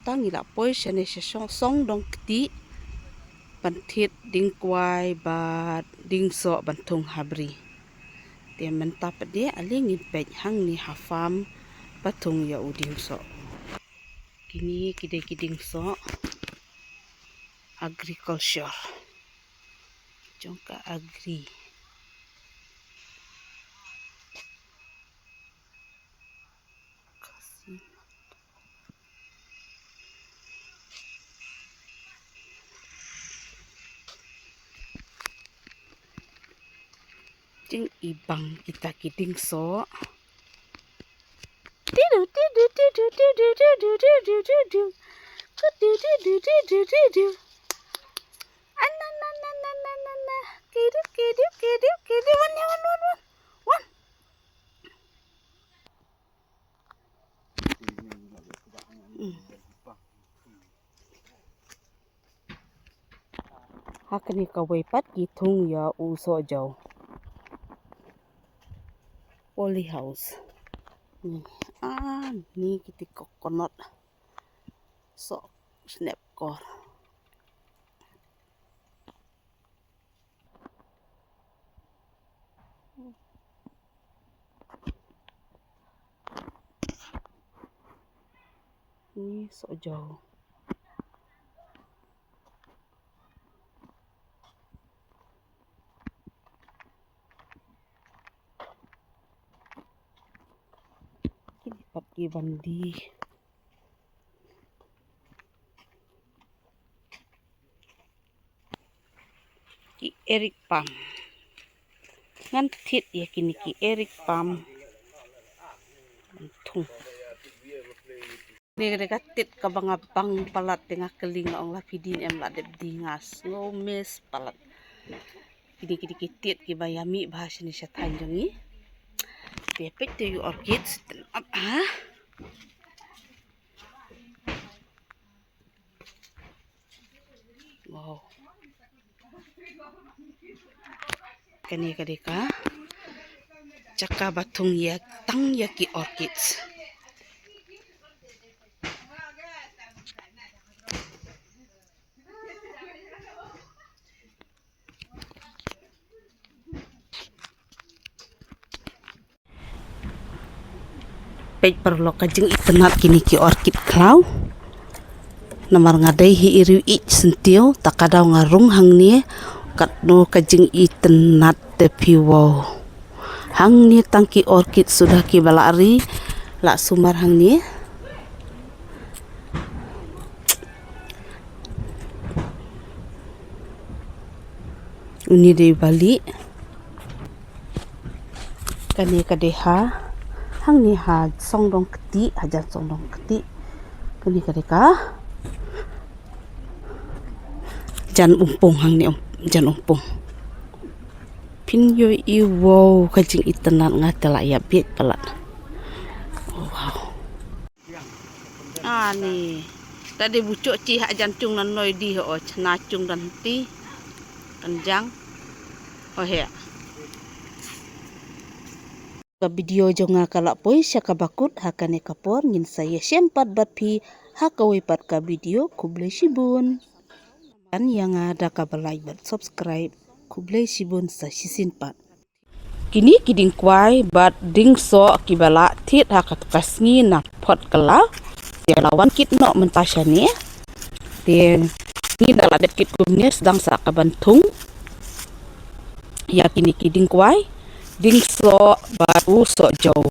Tang ila poi shane song dong kti panthit ding kwai bat ding so bantung habri te mentap de aling in pej hang ni hafam patung ya uding so kini kiding so agriculture jongka agri jeng ibang kita kiding so tidu tidu tidu tidu tidu tidu tidu tidu tidu tidu tidu anananananana kidu kidu kidu kidu one hakni kawai pat gitung ya uso jauh poly house ni kita coconut so snap core ni so jauh kini pagi bandi ki Eric Pam ngan thit ya kini ki Eric Pam tung ni tit kabang-abang palat tengah keling ong la pidin em la dep dingas ngomes palat kini kitit ki bayami bahasa ni syatan jongi pepet to you orchids up wow kani kadeka caka batung ya tang ya ki orchids pej perlo kajeng itenat kini ki orchid klau namar ngadai hi iriu ich sentiu takadaw ngarung hang ni katno kajeng itenat te piwo hang ni tangki orchid sudah ki balari la sumar hang ni uni de bali kani kadeha hang ni ha song dong keti hajan song dong keti kani kadeka jan umpung hang ni jan umpung pinyo i wow kajing itenat ngatela ya biet pelat wow ni tadi bucuk ci hak jantung nan noi di ho cenacung dan ti kenjang oh ya video jonga kalak poi syaka bakut hakane kapor ngin saya sempat bat pi hakawi pat ka video kublai sibun kan yang ada kabalai bat subscribe kublai sibun sa sisin pat kini kiding kwai bat ding so kibala tit hakat kasngi na pot kala dia lawan kit no mentasya ni dia ni dalam kit kumnya sedang sa kabantung ya kini kiding kwai ding so baru so jauh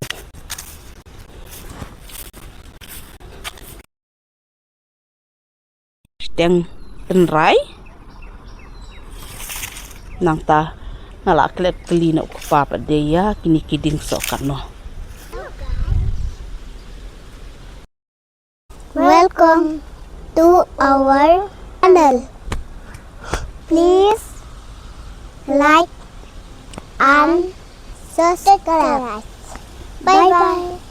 yang tenrai nang ta ngalak klet kelino kupa pada ya kini kiding so kano. Welcome to our channel. Please like and subscribe. Bye bye.